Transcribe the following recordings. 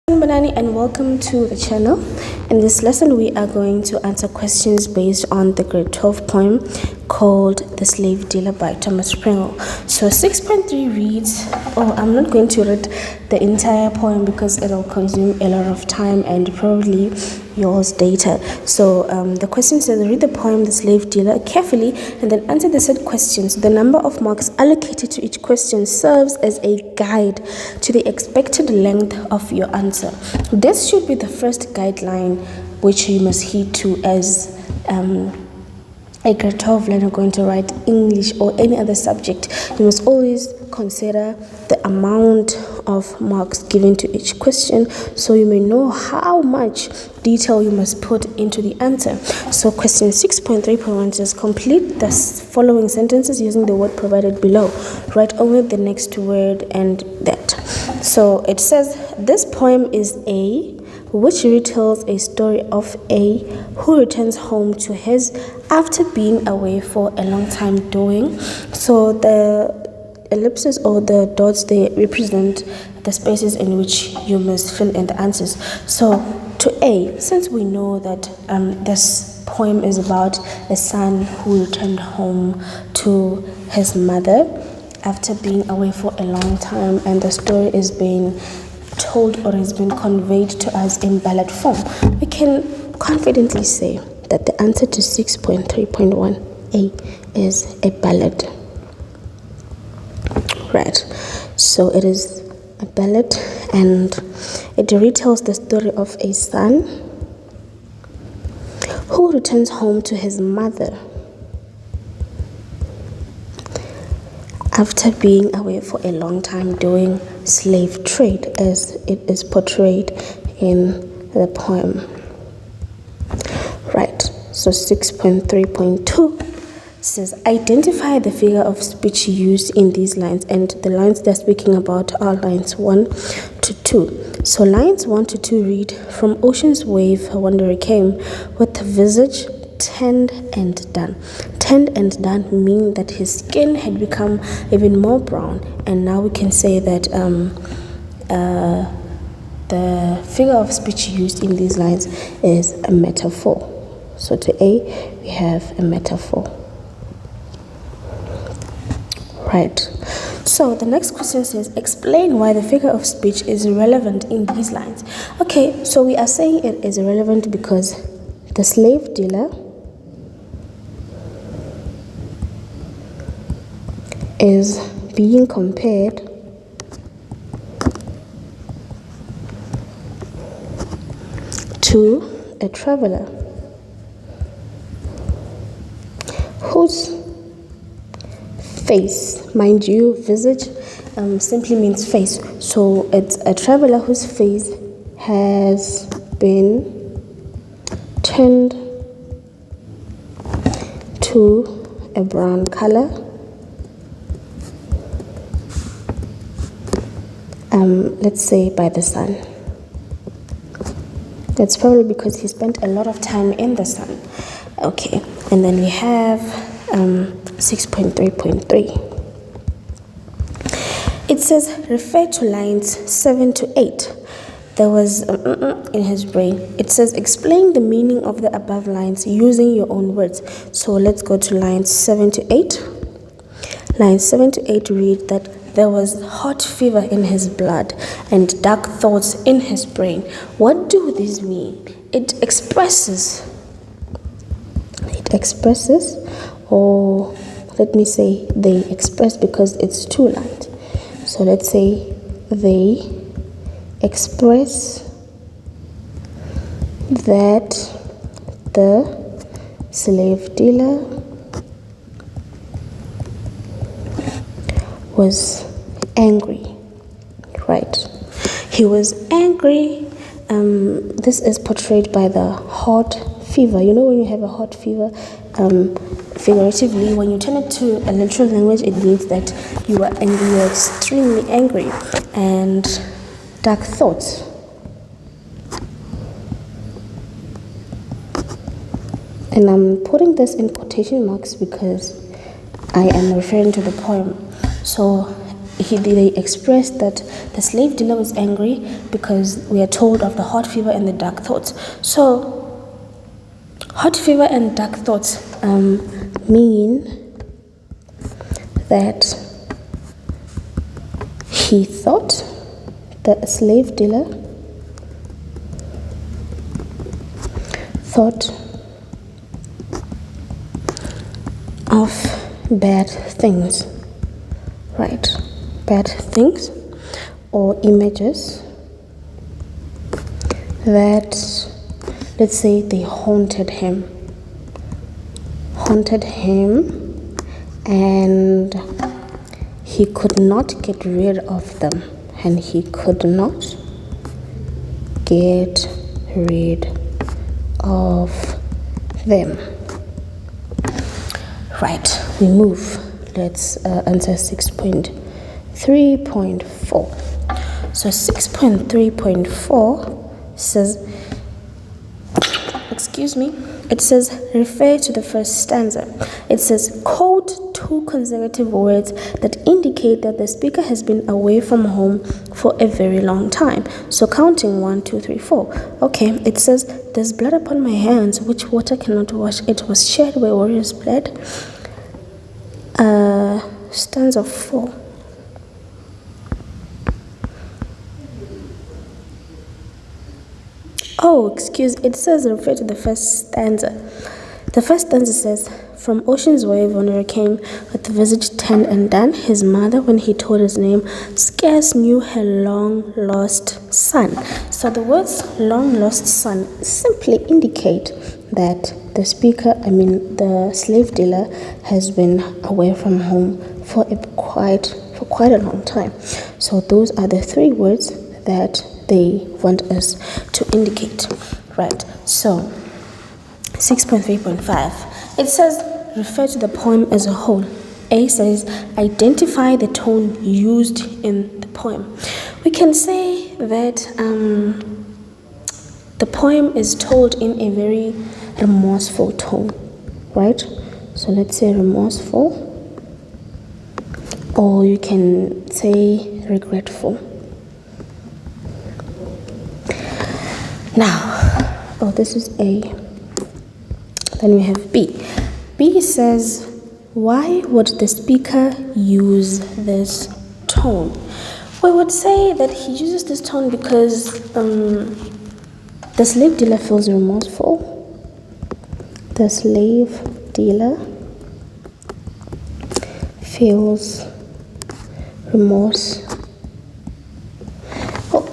Banani, and welcome to the channel. In this lesson we are going to answer questions based on the grade 12 poem called The Slave Dealer by Thomas Pringle. So 6.3 reads, I'm not going to read the entire poem because it will consume a lot of time and probably yours data. So the question says, read the poem The Slave Dealer carefully and then answer the said questions. The number of marks allocated to each question serves as a guide to the expected length of your answer. This should be the first guideline which you must heed to as a grade 12 learner going to write English or any other subject. You must always consider the amount of marks given to each question so you may know how much detail you must put into the answer. So question 6.3.1 says, complete the following sentences using the word provided below. Write only the next word and that. So it says, this poem is A, which retells a story of A who returns home to his after being away for a long time doing. So the ellipses or the dots, they represent the spaces in which you must fill in the answers. So to A, since we know that this poem is about a son who returned home to his mother after being away for a long time, and the story is being told or has been conveyed to us in ballad form, we can confidently say that the answer to 6.3.1a is a ballad. Right, so it is a ballad and it retells the story of a son who returns home to his mother after being away for a long time doing slave trade, as it is portrayed in the poem. Right, so 6.3.2 says, identify the figure of speech used in these lines, and the lines they're speaking about are lines 1 to 2. So lines 1 to 2 read, from ocean's wave a wanderer came, with the visage tanned and done. Tanned and done mean that his skin had become even more brown, and now we can say that the figure of speech used in these lines is a metaphor. So to A, we have a metaphor. Right. So the next question says, explain why the figure of speech is relevant in these lines. Okay, so we are saying it is relevant because the slave dealer is being compared to a traveler whose face, mind you, visage simply means face. So it's a traveler whose face has been turned to a brown color. Let's say by the sun. That's probably because he spent a lot of time in the sun. Okay, and then we have 6.3.3. It says, refer to lines 7 to 8. There was in his brain. It says, explain the meaning of the above lines using your own words. So let's go to lines 7 to 8. Lines 7 to 8 read that there was hot fever in his blood and dark thoughts in his brain. What do these mean? It expresses, or let me say they express, because it's two lines. So let's say they express that the slave dealer was angry. Right, he was angry. This is portrayed by the hot fever. You know, when you have a hot fever, figuratively, when you turn it to a literal language, it means that you are angry, you are extremely angry. And dark thoughts. And I'm putting this in quotation marks because I am referring to the poem. So they expressed that the slave dealer was angry because we are told of the hot fever and the dark thoughts. So hot fever and dark thoughts mean that he thought, the slave dealer thought of bad things, right? Bad things or images that, let's say, they haunted him, and he could not get rid of them, and he could not get rid of them. Right, we move. Let's answer 6.3.4. So 6.3.4 says, it says refer to the first stanza. It says quote 2 consecutive words that indicate that the speaker has been away from home for a very long time. So counting 1, 2, 3, 4. Okay, it says there's blood upon my hands which water cannot wash. It was shed where warriors bled. Stanza 4. It says refer to the first stanza. The first stanza says, from ocean's wave wanderer came, with the visage tanned and done. His mother, when he told his name, scarce knew her long-lost son. So the words long-lost son simply indicate that the slave dealer has been away from home for quite a long time. So those are the 3 words that they want us to indicate, right? So 6.3.5, it says refer to the poem as a whole. A says identify the tone used in the poem. We can say that the poem is told in a very remorseful tone, right? So let's say remorseful, or you can say regretful. Now, this is A. Then we have B. B says, why would the speaker use this tone? We would say that he uses this tone because the slave dealer feels remorseful. The slave dealer feels remorse.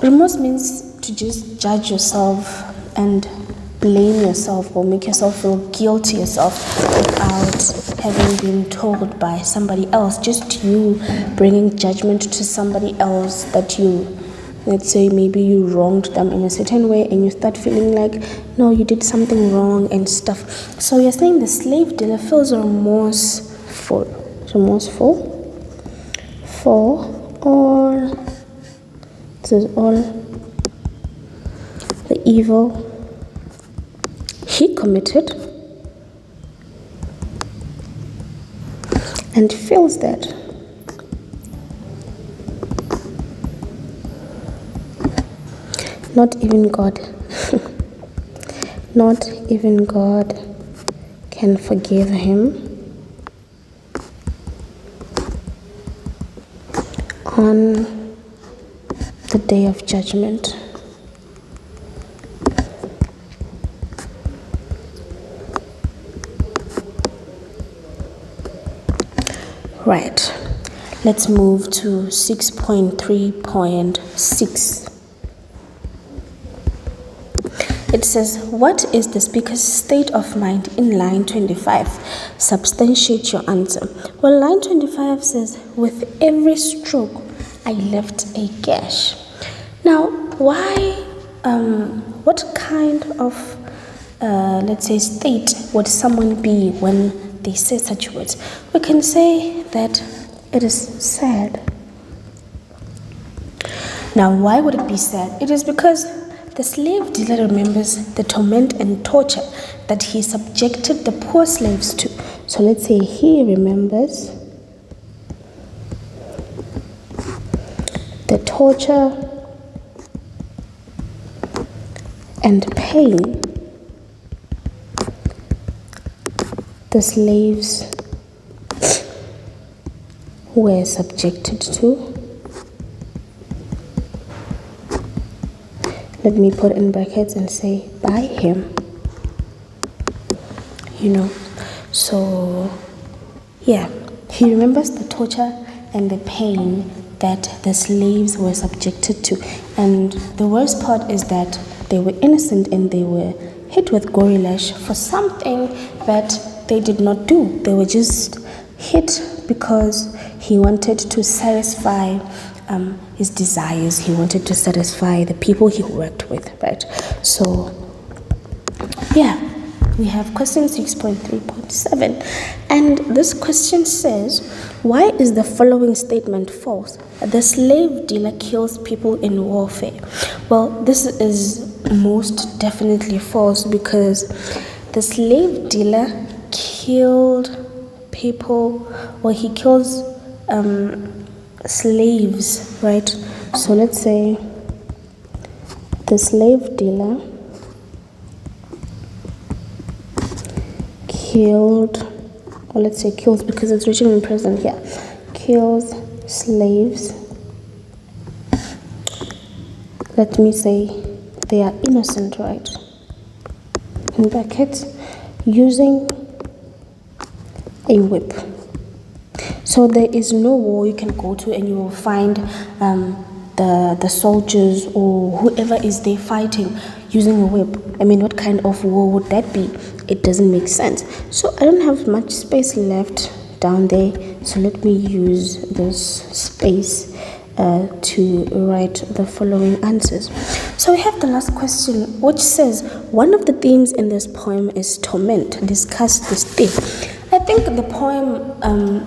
Remorse means to just judge yourself and blame yourself or make yourself feel guilty yourself without having been told by somebody else. Just you bringing judgment to somebody else that let's say maybe you wronged them in a certain way and you start feeling like, no, you did something wrong and stuff. So you're saying the slave dealer feels remorseful for all the evil he committed and feels that not even God can forgive him on the day of judgment. Right, let's move to 6.3.6. It says, what is the speaker's state of mind in line 25? Substantiate your answer. Well, line 25 says, with every stroke, I left a gash. Now, why, what kind of, let's say, state would someone be when they say such words? We can say that it is sad. Now, why would it be sad? It is because the slave dealer remembers the torment and torture that he subjected the poor slaves to. So let's say he remembers the torture and pain the slaves were subjected to. Let me put in brackets and say by him. So yeah, he remembers the torture and the pain that the slaves were subjected to. And the worst part is that they were innocent and they were hit with gory lash for something that they did not do. They were just hit because he wanted to satisfy his desires. He wanted to satisfy the people he worked with, right? So yeah, we have question 6.3.7, and this question says, why is the following statement false? The slave dealer kills people in warfare. Well, this is most definitely false, because the slave dealer killed people, or he kills slaves, right? So let's say the slave dealer killed, or let's say kills because it's written in present here, kills slaves. Let me say they are innocent, right? In brackets, using a whip. So there is no war you can go to and you will find the soldiers or whoever is there fighting using a whip. I mean, what kind of war would that be? It doesn't make sense. So I don't have much space left down there, so let me use this space to write the following answers. So we have the last question, which says, one of the themes in this poem is torment. Discuss this theme. I think the poem,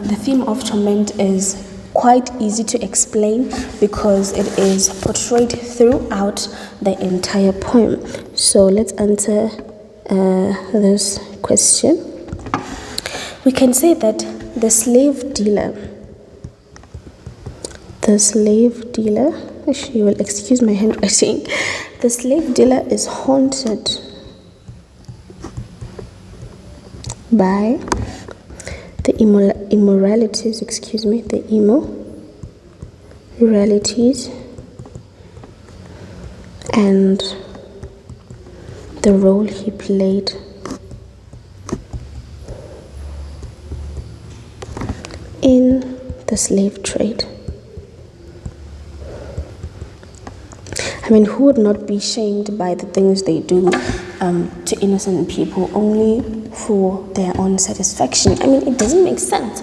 the theme of torment is quite easy to explain because it is portrayed throughout the entire poem. So let's answer this question. We can say that the slave dealer, you will excuse my handwriting, the slave dealer is haunted by the immoralities and the role he played in the slave trade. I mean, who would not be shamed by the things they do to innocent people only for their own satisfaction? I mean, it doesn't make sense.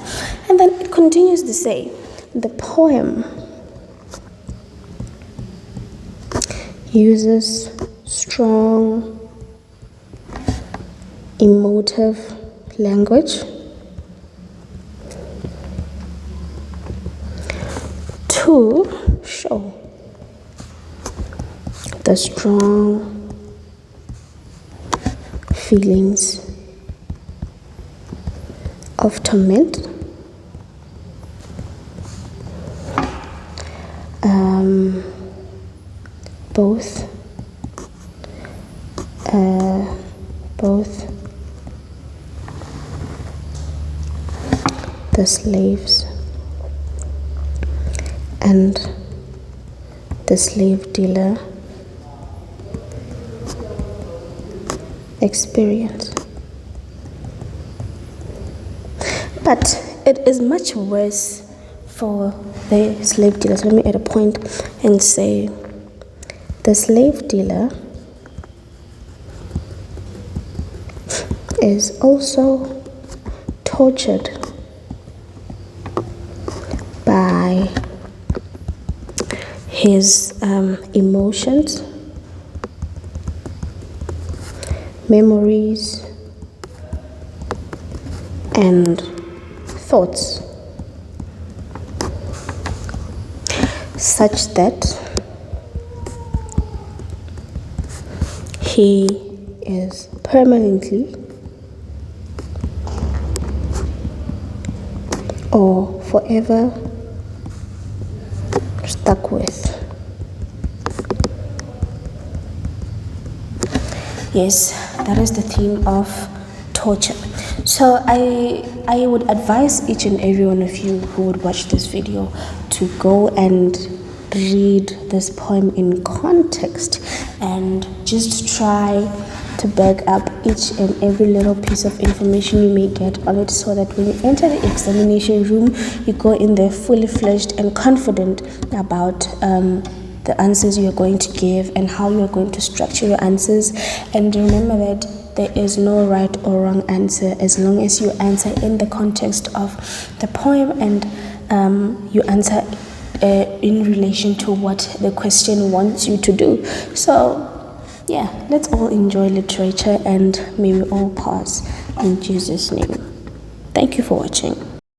And then it continues to say, the poem uses strong, emotive language to show the strong feelings of torment, both the slaves and the slave dealer experience. But it is much worse for the slave dealers. Let me add a point and say the slave dealer is also tortured by his emotions, memories, and thoughts, such that he is permanently or forever stuck with. Yes, that is the theme of torture. So I would advise each and every one of you who would watch this video to go and read this poem in context and just try to back up each and every little piece of information you may get on it, so that when you enter the examination room, you go in there fully fledged and confident about the answers you are going to give and how you are going to structure your answers. And remember that there is no right or wrong answer as long as you answer in the context of the poem and you answer in relation to what the question wants you to do. So yeah, let's all enjoy literature and may we all pass in Jesus' name. Thank you for watching.